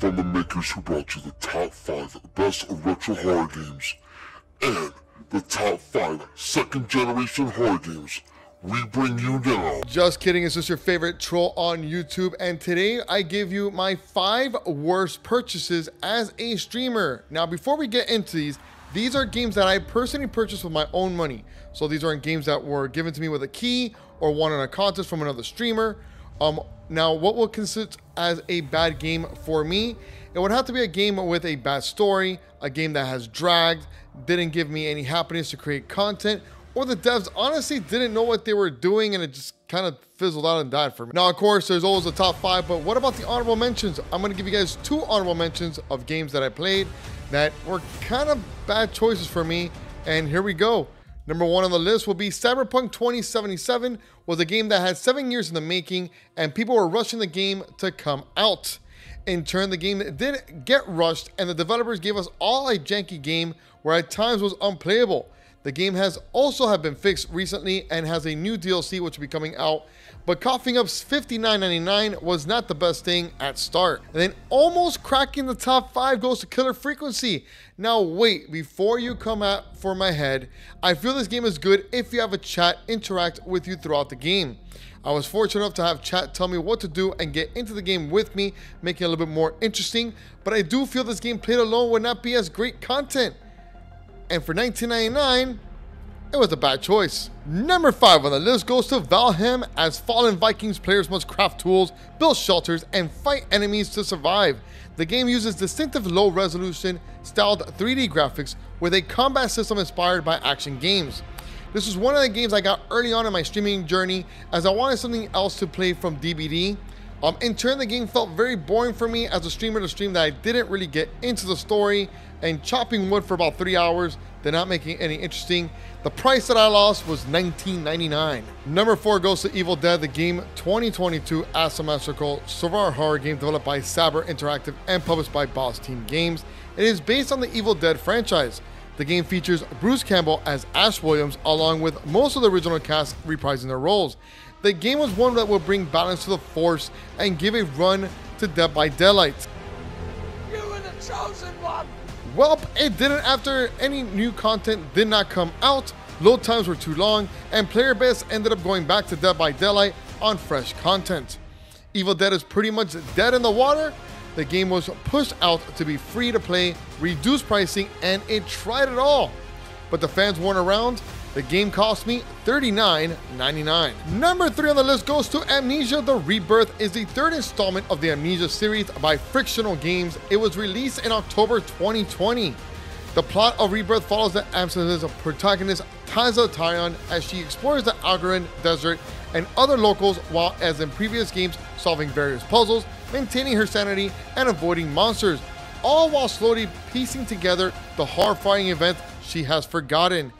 from the makers who brought you the top 5 best retro horror games and the top 5 second-generation horror games. We bring you now. Just kidding, it's just your favorite troll on YouTube, and today I give you my 5 worst purchases as a streamer. Now, before we get into these are games that I personally purchased with my own money. So these aren't games that were given to me with a key or won in a contest from another streamer. Now, what will consist as a bad game for me? It would have to be a game with a bad story, a game that has dragged, didn't give me any happiness to create content, or the devs honestly didn't know what they were doing and it just kind of fizzled out and died for me. Now, of course, there's always a top 5, but what about the honorable mentions? I'm going to give you guys 2 honorable mentions of games that I played that were kind of bad choices for me, and here we go. Number 1 on the list will be Cyberpunk 2077, was a game that had 7 years in the making, and people were rushing the game to come out. In turn, the game did get rushed, and the developers gave us all a janky game where at times was unplayable. The game has also been fixed recently and has a new DLC which will be coming out, but coughing up $59.99 was not the best thing at start. And then almost cracking the top 5 goes to Killer Frequency. Now wait, before you come at for my head, I feel this game is good if you have a chat interact with you throughout the game. I was fortunate enough to have chat tell me what to do and get into the game with me, making it a little bit more interesting, but I do feel this game played alone would not be as great content. And for $19.99, it was a bad choice. Number 5 on the list goes to Valheim. As fallen Vikings, players must craft tools, build shelters, and fight enemies to survive. The game uses distinctive low-resolution, styled 3D graphics with a combat system inspired by action games. This was one of the games I got early on in my streaming journey as I wanted something else to play from DBD. In turn, the game felt very boring for me as a streamer to stream that I didn't really get into the story, and chopping wood for about 3 hours did not make it any interesting. The price that I lost was $19.99. Number 4 goes to Evil Dead, the game 2022 asymmetrical survival horror game developed by Saber Interactive and published by Boss Team Games. It is based on the Evil Dead franchise. The game features Bruce Campbell as Ash Williams along with most of the original cast reprising their roles. The game was one that will bring balance to the Force and give a run to Dead by Daylight. You were the chosen one! Well, it didn't after any new content did not come out, load times were too long, and player base ended up going back to Dead by Daylight on fresh content. Evil Dead is pretty much dead in the water. The game was pushed out to be free to play, reduced pricing, and it tried it all. But the fans weren't around. The game cost me $39.99. Number 3 on the list goes to Amnesia: The Rebirth. Is the 3rd installment of the Amnesia series by Frictional Games. It was released in October 2020. The plot of Rebirth follows the absence of protagonist Taza Tyon as she explores the Algerian desert and other locals, while as in previous games solving various puzzles, maintaining her sanity, and avoiding monsters, all while slowly piecing together the horrifying event she has forgotten.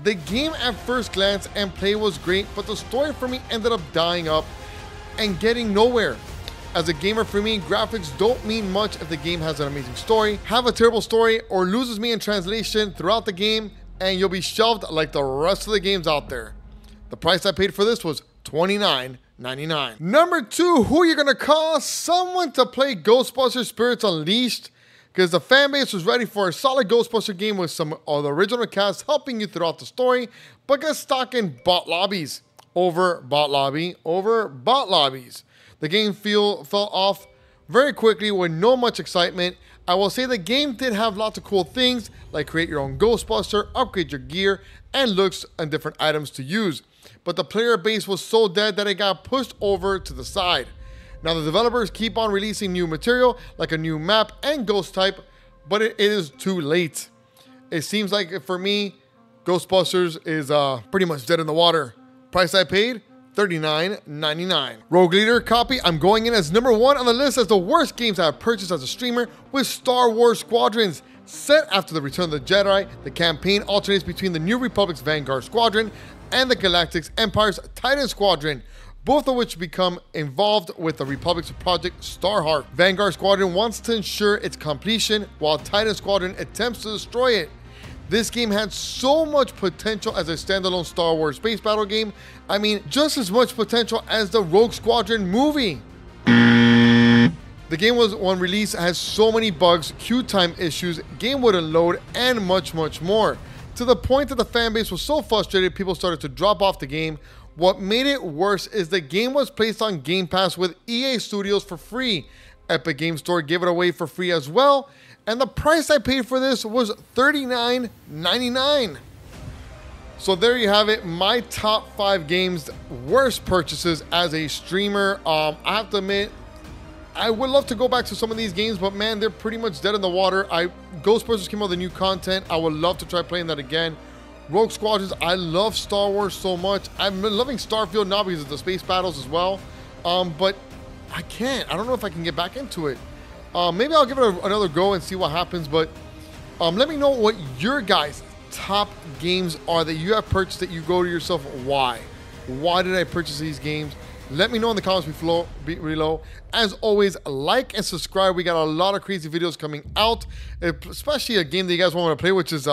The game at first glance and play was great, but the story for me ended up dying up and getting nowhere. As a gamer, for me, graphics don't mean much if the game has an amazing story. Have a terrible story or loses me in translation throughout the game and you'll be shelved like the rest of the games out there. The price I paid for this was $29.99. Number 2, who are you gonna call? Someone to play Ghostbusters Spirits Unleashed, because the fan base was ready for a solid Ghostbuster game with some of the original cast helping you throughout the story, but got stuck in bot lobbies. Over bot lobbies. The game fell off very quickly with no much excitement. I will say the game did have lots of cool things, like create your own Ghostbuster, upgrade your gear, and looks and different items to use. But the player base was so dead that it got pushed over to the side. Now the developers keep on releasing new material, like a new map and ghost type, but it is too late. It seems like for me, Ghostbusters is pretty much dead in the water. Price I paid? $39.99. Rogue Leader copy, I'm going in as number 1 on the list as the worst games I have purchased as a streamer with Star Wars Squadrons. Set after the Return of the Jedi, the campaign alternates between the New Republic's Vanguard Squadron and the Galactic Empire's Titan Squadron, both of which become involved with the Republic's Project Starheart. Vanguard Squadron wants to ensure its completion, while Titan Squadron attempts to destroy it. This game had so much potential as a standalone Star Wars space battle game. I mean, just as much potential as the Rogue Squadron movie. The game was, on release, has so many bugs, queue time issues, game wouldn't load, and much more. To the point that the fan base was so frustrated, people started to drop off the game. What made it worse is the game was placed on Game Pass with EA Studios for free. Epic Games Store gave it away for free as well, and the price I paid for this was $39.99. So there you have it, my top 5 games, worst purchases as a streamer. I have to admit, I would love to go back to some of these games, but man, they're pretty much dead in the water. Ghostbusters came out with new content. I would love to try playing that again. Rogue Squadrons, I love Star Wars so much. I've been loving Starfield now because of the space battles as well. But I can't. I don't know if I can get back into it. Maybe I'll give it another go and see what happens. But let me know what your guys' top games are that you have purchased that you go to yourself, why? Why did I purchase these games? Let me know in the comments below. As always, like and subscribe. We got a lot of crazy videos coming out, especially a game that you guys want to play, which is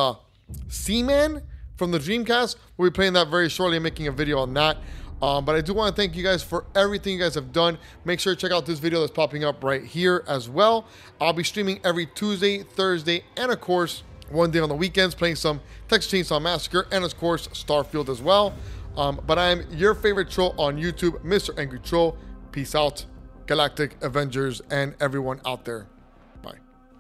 Seaman from the Dreamcast. We'll be playing that very shortly and making a video on that. But I do want to thank you guys for everything you guys have done. Make sure to check out this video that's popping up right here as well. I'll be streaming every Tuesday, Thursday, and of course, one day on the weekends, playing some Texas Chainsaw Massacre and of course, Starfield as well. But I'm your favorite troll on YouTube, Mr. Angry Troll. Peace out, Galactic Avengers, and everyone out there.